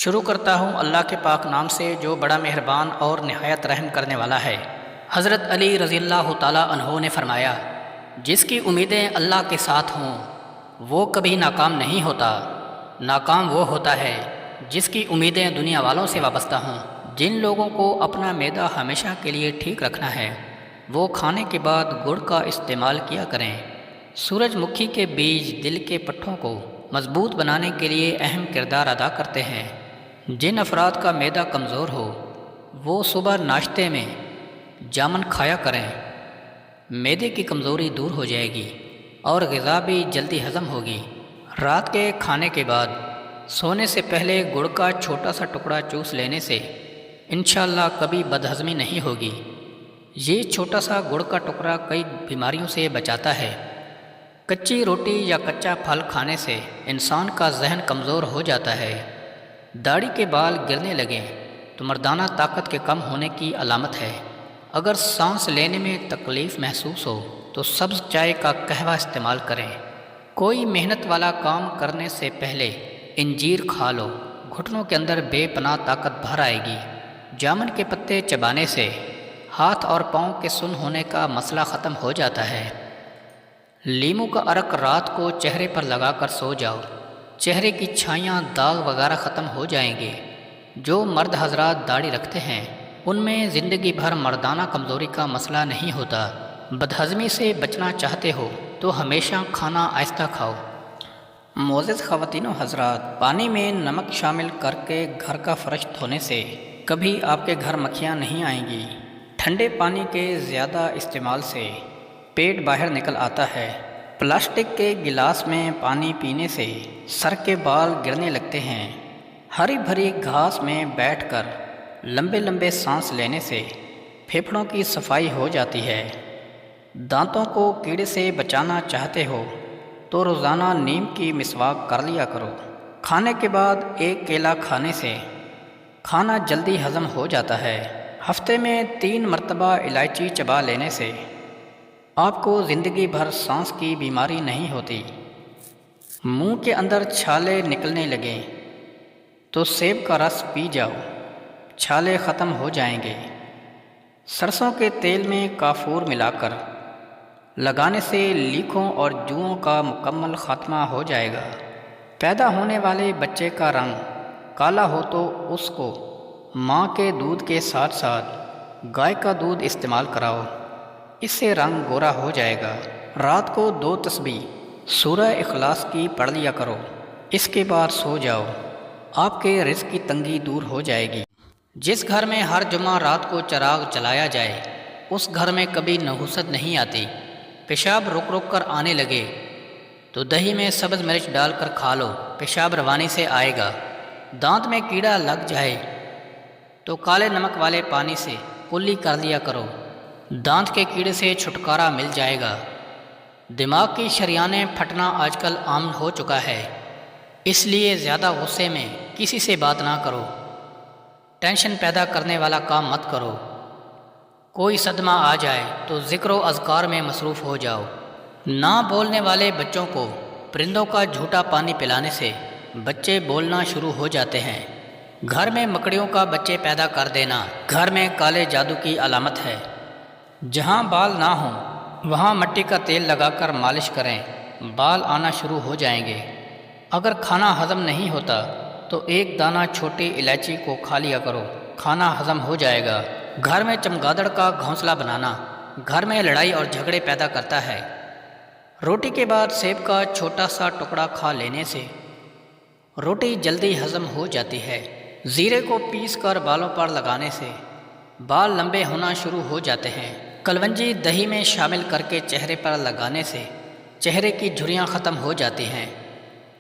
شروع کرتا ہوں اللہ کے پاک نام سے جو بڑا مہربان اور نہایت رحم کرنے والا ہے۔ حضرت علی رضی اللہ تعالیٰ عنہ نے فرمایا، جس کی امیدیں اللہ کے ساتھ ہوں وہ کبھی ناکام نہیں ہوتا۔ ناکام وہ ہوتا ہے جس کی امیدیں دنیا والوں سے وابستہ ہوں۔ جن لوگوں کو اپنا معدہ ہمیشہ کے لیے ٹھیک رکھنا ہے وہ کھانے کے بعد گڑ کا استعمال کیا کریں۔ سورج مکھی کے بیج دل کے پٹھوں کو مضبوط بنانے کے لیے اہم کردار ادا کرتے ہیں۔ جن افراد کا معدہ کمزور ہو وہ صبح ناشتے میں جامن کھایا کریں۔ معدے کی کمزوری دور ہو جائے گی اور غذا بھی جلدی ہضم ہوگی۔ رات کے کھانے کے بعد سونے سے پہلے گڑ کا چھوٹا سا ٹکڑا چوس لینے سے انشاءاللہ کبھی بدہضمی نہیں ہوگی۔ یہ چھوٹا سا گڑ کا ٹکڑا کئی بیماریوں سے بچاتا ہے۔ کچی روٹی یا کچا پھل کھانے سے انسان کا ذہن کمزور ہو جاتا ہے۔ داڑھی کے بال گرنے لگیں تو مردانہ طاقت کے کم ہونے کی علامت ہے۔ اگر سانس لینے میں تکلیف محسوس ہو تو سبز چائے کا قہوہ استعمال کریں۔ کوئی محنت والا کام کرنے سے پہلے انجیر کھا لو، گھٹنوں کے اندر بے پناہ طاقت بھر آئے گی۔ جامن کے پتے چبانے سے ہاتھ اور پاؤں کے سن ہونے کا مسئلہ ختم ہو جاتا ہے۔ لیموں کا عرق رات کو چہرے پر لگا کر سو جاؤ، چہرے کی چھائیاں داغ وغیرہ ختم ہو جائیں گے۔ جو مرد حضرات داڑھی رکھتے ہیں ان میں زندگی بھر مردانہ کمزوری کا مسئلہ نہیں ہوتا۔ بدہضمی سے بچنا چاہتے ہو تو ہمیشہ کھانا آہستہ کھاؤ۔ معزز خواتین و حضرات، پانی میں نمک شامل کر کے گھر کا فرش دھونے سے کبھی آپ کے گھر مکھیاں نہیں آئیں گی۔ ٹھنڈے پانی کے زیادہ استعمال سے پیٹ باہر نکل آتا ہے۔ پلاسٹک کے گلاس میں پانی پینے سے سر کے بال گرنے لگتے ہیں۔ ہری بھری گھاس میں بیٹھ کر لمبے لمبے سانس لینے سے پھیپھڑوں کی صفائی ہو جاتی ہے۔ دانتوں کو کیڑے سے بچانا چاہتے ہو تو روزانہ نیم کی مسواک کر لیا کرو۔ کھانے کے بعد ایک کیلا کھانے سے کھانا جلدی ہضم ہو جاتا ہے۔ ہفتے میں 3 مرتبہ الائچی چبا لینے سے آپ کو زندگی بھر سانس کی بیماری نہیں ہوتی۔ منہ کے اندر چھالے نکلنے لگیں تو سیب کا رس پی جاؤ، چھالے ختم ہو جائیں گے۔ سرسوں کے تیل میں کافور ملا کر لگانے سے لیکھوں اور جوؤں کا مکمل خاتمہ ہو جائے گا۔ پیدا ہونے والے بچے کا رنگ کالا ہو تو اس کو ماں کے دودھ کے ساتھ ساتھ گائے کا دودھ استعمال کراؤ، اس سے رنگ گورا ہو جائے گا۔ رات کو 2 تسبیح سورہ اخلاص کی پڑھ لیا کرو، اس کے بعد سو جاؤ، آپ کے رزق کی تنگی دور ہو جائے گی۔ جس گھر میں ہر جمعہ رات کو چراغ جلایا جائے اس گھر میں کبھی نحوست نہیں آتی۔ پیشاب رک رک کر آنے لگے تو دہی میں سبز مرچ ڈال کر کھا لو، پیشاب روانی سے آئے گا۔ دانت میں کیڑا لگ جائے تو کالے نمک والے پانی سے کلی کر لیا کرو، دانت کے کیڑے سے چھٹکارا مل جائے گا۔ دماغ کی شریانیں پھٹنا آج کل عام ہو چکا ہے، اس لیے زیادہ غصے میں کسی سے بات نہ کرو، ٹینشن پیدا کرنے والا کام مت کرو۔ کوئی صدمہ آ جائے تو ذکر و اذکار میں مصروف ہو جاؤ۔ نہ بولنے والے بچوں کو پرندوں کا جھوٹا پانی پلانے سے بچے بولنا شروع ہو جاتے ہیں۔ گھر میں مکڑیوں کا بچے پیدا کر دینا گھر میں کالے جادو کی علامت ہے۔ جہاں بال نہ ہوں وہاں مٹی کا تیل لگا کر مالش کریں، بال آنا شروع ہو جائیں گے۔ اگر کھانا ہضم نہیں ہوتا تو ایک دانہ چھوٹی الائچی کو کھا لیا کرو، کھانا ہضم ہو جائے گا۔ گھر میں چمگادڑ کا گھونسلہ بنانا گھر میں لڑائی اور جھگڑے پیدا کرتا ہے۔ روٹی کے بعد سیب کا چھوٹا سا ٹکڑا کھا لینے سے روٹی جلدی ہضم ہو جاتی ہے۔ زیرے کو پیس کر بالوں پر لگانے سے بال لمبے ہونا شروع ہو جاتے ہیں۔ کلونجی دہی میں شامل کر کے چہرے پر لگانے سے چہرے کی جھریاں ختم ہو جاتی ہیں۔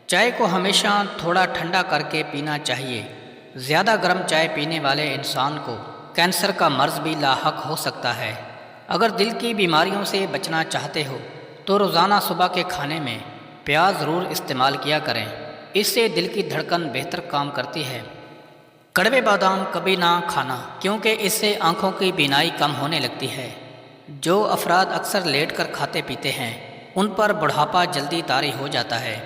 چائے کو ہمیشہ تھوڑا ٹھنڈا کر کے پینا چاہیے۔ زیادہ گرم چائے پینے والے انسان کو کینسر کا مرض بھی لاحق ہو سکتا ہے۔ اگر دل کی بیماریوں سے بچنا چاہتے ہو تو روزانہ صبح کے کھانے میں پیاز ضرور استعمال کیا کریں، اس سے دل کی دھڑکن بہتر کام کرتی ہے۔ کڑوے بادام کبھی نہ کھانا کیونکہ اس سے آنکھوں کی بینائی کم ہونے لگتی ہے۔ جو افراد اکثر لیٹ کر کھاتے پیتے ہیں ان پر بڑھاپا جلدی طاری ہو جاتا ہے۔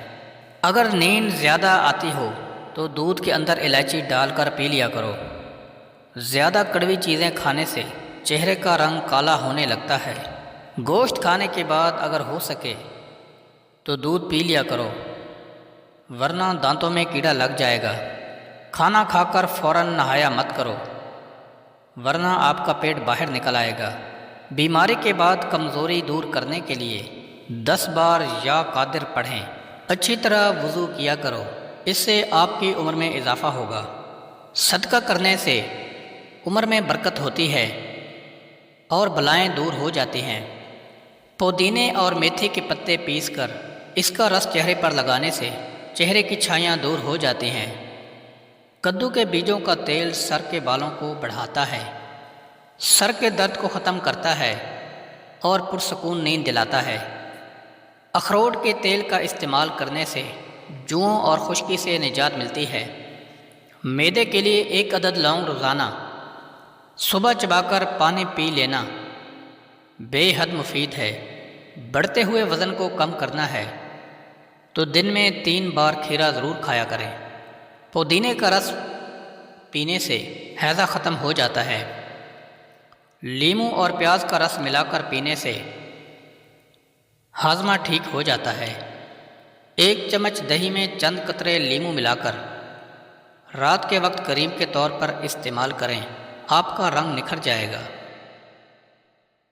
اگر نیند زیادہ آتی ہو تو دودھ کے اندر الائچی ڈال کر پی لیا کرو۔ زیادہ کڑوی چیزیں کھانے سے چہرے کا رنگ کالا ہونے لگتا ہے۔ گوشت کھانے کے بعد اگر ہو سکے تو دودھ پی لیا کرو، ورنہ دانتوں میں کیڑا لگ جائے گا۔ کھانا کھا کر فوراً نہایا مت کرو، ورنہ آپ کا پیٹ باہر نکل آئے گا۔ بیماری کے بعد کمزوری دور کرنے کے لیے 10 بار یا قادر پڑھیں۔ اچھی طرح وضو کیا کرو، اس سے آپ کی عمر میں اضافہ ہوگا۔ صدقہ کرنے سے عمر میں برکت ہوتی ہے اور بلائیں دور ہو جاتی ہیں۔ پودینے اور میتھی کے پتے پیس کر اس کا رس چہرے پر لگانے سے چہرے کی چھائیاں دور ہو جاتی ہیں۔ کدو کے بیجوں کا تیل سر کے بالوں کو بڑھاتا ہے، سر کے درد کو ختم کرتا ہے اور پرسکون نیند دلاتا ہے۔ اخروٹ کے تیل کا استعمال کرنے سے جوؤں اور خشکی سے نجات ملتی ہے۔ معدے کے لیے 1 عدد لونگ روزانہ صبح چبا کر پانی پی لینا بے حد مفید ہے۔ بڑھتے ہوئے وزن کو کم کرنا ہے تو دن میں 3 بار کھیرا ضرور کھایا کریں۔ پودینے کا رس پینے سے ہیضہ ختم ہو جاتا ہے۔ لیموں اور پیاز کا رس ملا کر پینے سے ہاضمہ ٹھیک ہو جاتا ہے۔ 1 چمچ دہی میں چند قطرے لیموں ملا کر رات کے وقت کریم کے طور پر استعمال کریں، آپ کا رنگ نکھر جائے گا۔